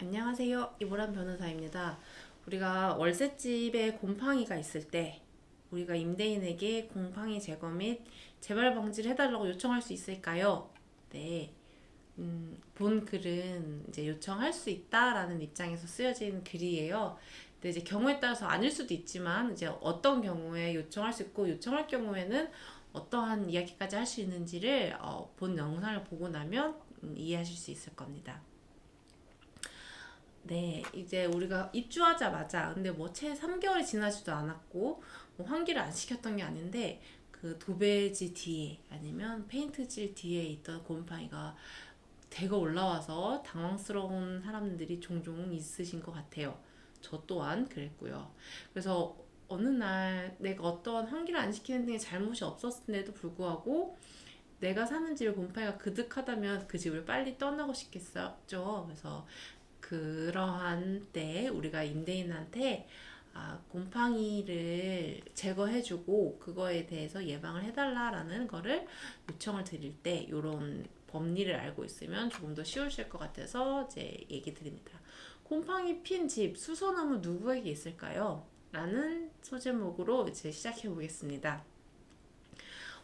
안녕하세요. 이보람 변호사입니다. 우리가 월세집에 곰팡이가 있을 때 우리가 임대인에게 곰팡이 제거 및 재발 방지를 해달라고 요청할 수 있을까요? 네. 본 글은 이제 요청할 수 있다라는 입장에서 쓰여진 글이에요. 근데 이제 경우에 따라서 아닐 수도 있지만 이제 어떤 경우에 요청할 수 있고 요청할 경우에는 어떠한 이야기까지 할 수 있는지를 본 영상을 보고 나면 이해하실 수 있을 겁니다. 네, 이제 우리가 입주하자마자 근데 뭐 채 3개월이 지나지도 않았고 뭐 환기를 안 시켰던 게 아닌데 그 도배지 뒤에 아니면 페인트질 뒤에 있던 곰팡이가 대거 올라와서 당황스러운 사람들이 종종 있으신 것 같아요. 저 또한 그랬고요. 그래서 어느 날 내가 어떤 환기를 안 시키는 등의 잘못이 없었음에도 불구하고 내가 사는 집에 곰팡이가 그득하다면 그 집을 빨리 떠나고 싶겠죠. 그래서 그러한 때 우리가 임대인한테 곰팡이를 제거해주고 그거에 대해서 예방을 해달라라는 거를 요청을 드릴 때 이런 법리를 알고 있으면 조금 더 쉬우실 것 같아서 이제 얘기 드립니다. 곰팡이 핀 집, 수소나무 누구에게 있을까요? 라는 소제목으로 이제 시작해 보겠습니다.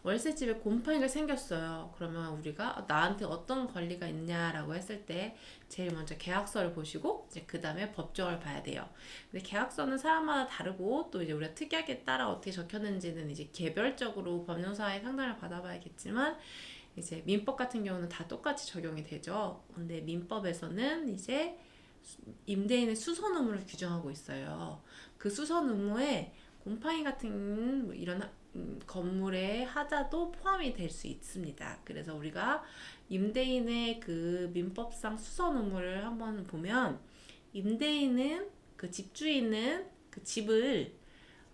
월세집에 곰팡이가 생겼어요. 그러면 우리가 나한테 어떤 권리가 있냐라고 했을 때 제일 먼저 계약서를 보시고 이제 그 다음에 법정을 봐야 돼요. 근데 계약서는 사람마다 다르고 또 이제 우리가 특약에 따라 어떻게 적혔는지는 이제 개별적으로 법률사의 상담을 받아봐야겠지만 이제 민법 같은 경우는 다 똑같이 적용이 되죠. 근데 민법에서는 이제 임대인의 수선 의무를 규정하고 있어요. 그 수선 의무에 곰팡이 같은 뭐 이런 건물의 하자도 포함이 될 수 있습니다. 그래서 우리가 임대인의 그 민법상 수선 의무를 한번 보면 임대인은 그 집주인은 그 집을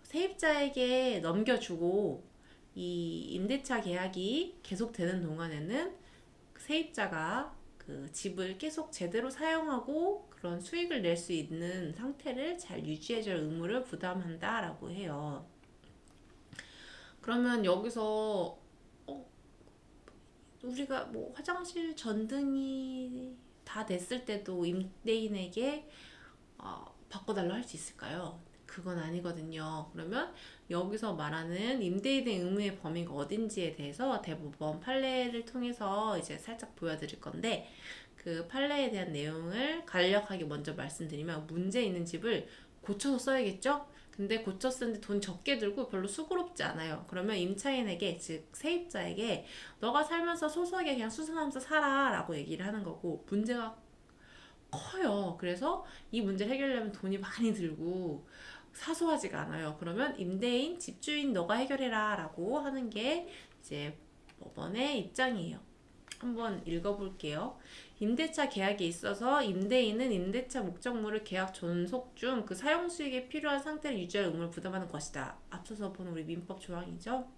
세입자에게 넘겨주고 이 임대차 계약이 계속되는 동안에는 세입자가 그 집을 계속 제대로 사용하고 그런 수익을 낼 수 있는 상태를 잘 유지해줄 의무를 부담한다라고 해요. 그러면 여기서 우리가 뭐 화장실 전등이 다 됐을 때도 임대인에게 바꿔달라 할 수 있을까요? 그건 아니거든요. 그러면 여기서 말하는 임대인의 의무의 범위가 어딘지에 대해서 대법원 판례를 통해서 이제 살짝 보여드릴 건데 그 판례에 대한 내용을 간략하게 먼저 말씀드리면 문제 있는 집을 고쳐서 써야겠죠? 근데 고쳐 쓰는데 돈 적게 들고 별로 수고롭지 않아요. 그러면 임차인에게 즉 세입자에게 너가 살면서 소소하게 그냥 수선하면서 살아 라고 얘기를 하는 거고 문제가 커요. 그래서 이 문제를 해결하려면 돈이 많이 들고 사소하지가 않아요. 그러면 임대인, 집주인 너가 해결해라 라고 하는 게 이제 법원의 입장이에요. 한번 읽어볼게요. 임대차 계약에 있어서 임대인은 임대차 목적물을 계약 존속 중 그 사용 수익에 필요한 상태를 유지할 의무를 부담하는 것이다. 앞서서 본 우리 민법 조항이죠.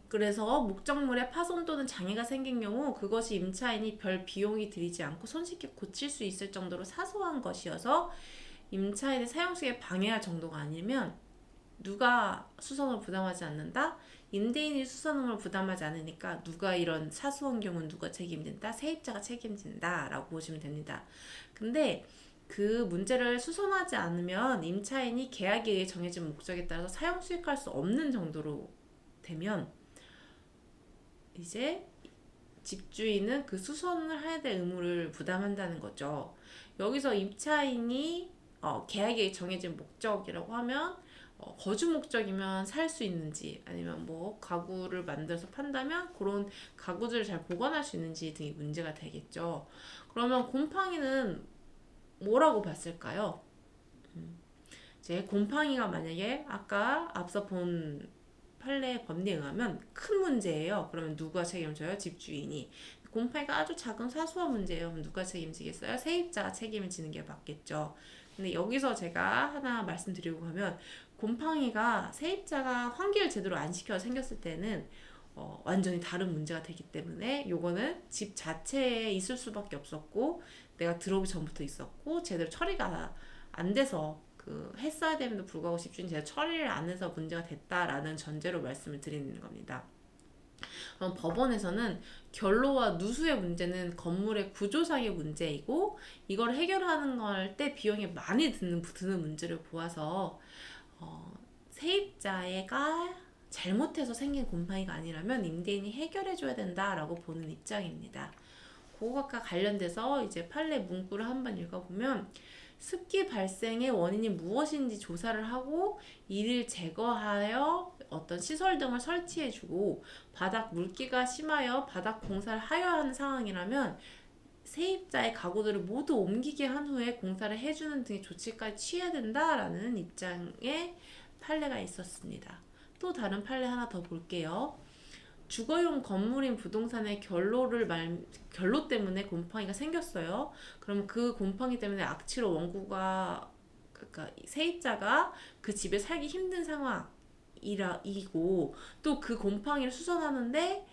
그래서 목적물에 파손 또는 장애가 생긴 경우 그것이 임차인이 별 비용이 들이지 않고 손쉽게 고칠 수 있을 정도로 사소한 것이어서 임차인의 사용수익에 방해할 정도가 아니면 누가 수선을 부담하지 않는다? 임대인이 수선을 부담하지 않으니까 누가 이런 사소한 경우는 누가 책임진다? 세입자가 책임진다 라고 보시면 됩니다. 근데 그 문제를 수선하지 않으면 임차인이 계약에 의해 정해진 목적에 따라서 사용 수익할 수 없는 정도로 되면 이제 집주인은 그 수선을 해야 될 의무를 부담한다는 거죠. 여기서 임차인이 계약에 정해진 목적이라고 하면 거주 목적이면 살 수 있는지 아니면 뭐 가구를 만들어서 판다면 그런 가구들을 잘 보관할 수 있는지 등이 문제가 되겠죠. 그러면 곰팡이는 뭐라고 봤을까요? 이제 곰팡이가 만약에 아까 앞서 본 판례 법리에 의하면 큰 문제예요. 그러면 누가 책임져요? 집주인이. 곰팡이가 아주 작은 사소한 문제예요. 그럼 누가 책임지겠어요? 세입자가 책임을 지는 게 맞겠죠. 근데 여기서 제가 하나 말씀드리고 가면 곰팡이가 세입자가 환기를 제대로 안 시켜 생겼을 때는 완전히 다른 문제가 되기 때문에 요거는 집 자체에 있을 수밖에 없었고 내가 들어오기 전부터 있었고 제대로 처리가 안 돼서 그 했어야 됨에도 불구하고 집주인이 제가 처리를 안 해서 문제가 됐다라는 전제로 말씀을 드리는 겁니다. 법원에서는 결로와 누수의 문제는 건물의 구조상의 문제이고 이걸 해결하는 걸 때 비용이 많이 드는 문제를 보아서 세입자가 잘못해서 생긴 곰팡이가 아니라면 임대인이 해결해줘야 된다라고 보는 입장입니다. 그것과 관련돼서 이제 판례 문구를 한번 읽어보면 습기 발생의 원인이 무엇인지 조사를 하고 이를 제거하여 어떤 시설 등을 설치해주고 바닥 물기가 심하여 바닥 공사를 하여야 하는 상황이라면 세입자의 가구들을 모두 옮기게 한 후에 공사를 해주는 등의 조치까지 취해야 된다라는 입장의 판례가 있었습니다. 또 다른 판례 하나 더 볼게요. 주거용 건물인 부동산의 결로 때문에 곰팡이가 생겼어요. 그럼 그 곰팡이 때문에 악취로 원고가 그러니까 세입자가 그 집에 살기 힘든 상황이고 또 그 곰팡이를 수선하는데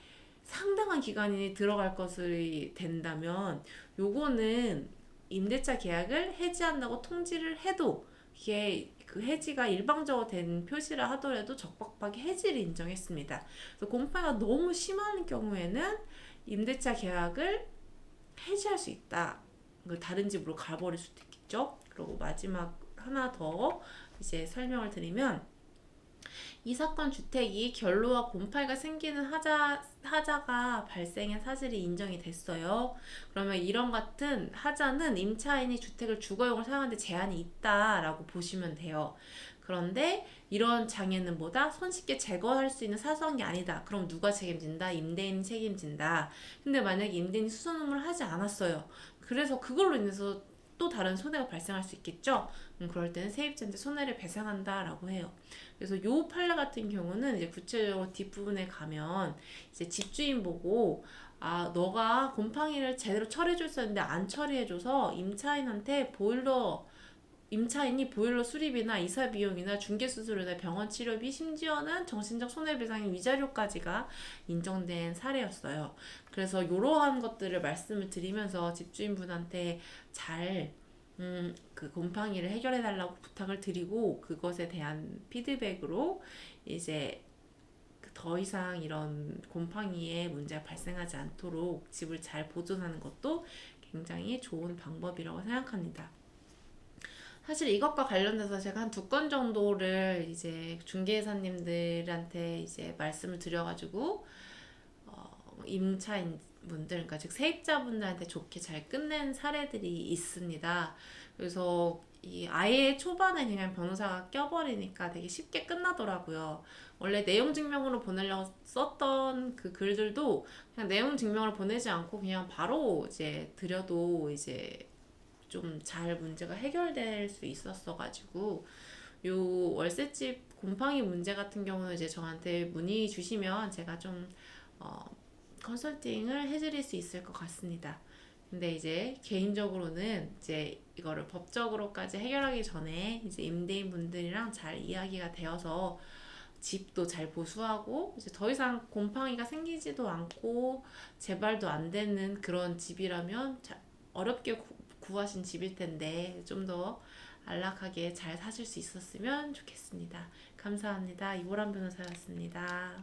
상당한 기간이 들어갈 것이 된다면 요거는 임대차 계약을 해지한다고 통지를 해도 이게 그 해지가 일방적으로 된 표시라 하더라도 적법하게 해지를 인정했습니다. 그래서 곰팡이가 너무 심한 경우에는 임대차 계약을 해지할 수 있다. 다른 집으로 가버릴 수도 있겠죠. 그리고 마지막 하나 더 이제 설명을 드리면 이 사건 주택이 결로와 곰팡이가 생기는 하자가 발생한 사실이 인정이 됐어요. 그러면 이런 같은 하자는 임차인이 주택을 주거용으로 사용하는데 제한이 있다라고 보시면 돼요. 그런데 이런 장애는 뭐다? 손쉽게 제거할 수 있는 사소한 게 아니다. 그럼 누가 책임진다? 임대인이 책임진다. 근데 만약에 임대인이 수선음을 하지 않았어요. 그래서 그걸로 인해서 또 다른 손해가 발생할 수 있겠죠. 그럴 때는 세입자한테 손해를 배상한다라고 해요. 그래서 요 판례 같은 경우는 이제 구체적으로 뒷부분에 가면 이제 집주인 보고 너가 곰팡이를 제대로 처리해줬었는데 안 처리해줘서 임차인이 보일러 수리비나 이사 비용이나 중개 수수료나 병원 치료비 심지어는 정신적 손해배상의 위자료까지가 인정된 사례였어요. 그래서 이러한 것들을 말씀을 드리면서 집주인분한테 잘 그 곰팡이를 해결해 달라고 부탁을 드리고 그것에 대한 피드백으로 이제 더 이상 이런 곰팡이의 문제가 발생하지 않도록 집을 잘 보존하는 것도 굉장히 좋은 방법이라고 생각합니다. 사실 이것과 관련돼서 제가 한 2건 정도를 이제 중개사님들한테 이제 말씀을 드려가지고 임차인 분들, 그러니까 즉 세입자분들한테 좋게 잘 끝낸 사례들이 있습니다. 그래서 이 아예 초반에 그냥 변호사가 껴버리니까 되게 쉽게 끝나더라고요. 원래 내용 증명으로 보내려고 썼던 그 글들도 그냥 내용 증명을 보내지 않고 그냥 바로 이제 드려도 이제 좀 잘 문제가 해결될 수 있었어가지고 요 월세집 곰팡이 문제 같은 경우는 이제 저한테 문의 주시면 제가 좀 컨설팅을 해드릴 수 있을 것 같습니다. 근데 이제 개인적으로는 이제 이거를 법적으로까지 해결하기 전에 이제 임대인 분들이랑 잘 이야기가 되어서 집도 잘 보수하고 이제 더 이상 곰팡이가 생기지도 않고 재발도 안 되는 그런 집이라면 어렵게 구하신 집일 텐데 좀 더 안락하게 잘 사실 수 있었으면 좋겠습니다. 감사합니다. 이보람 변호사였습니다.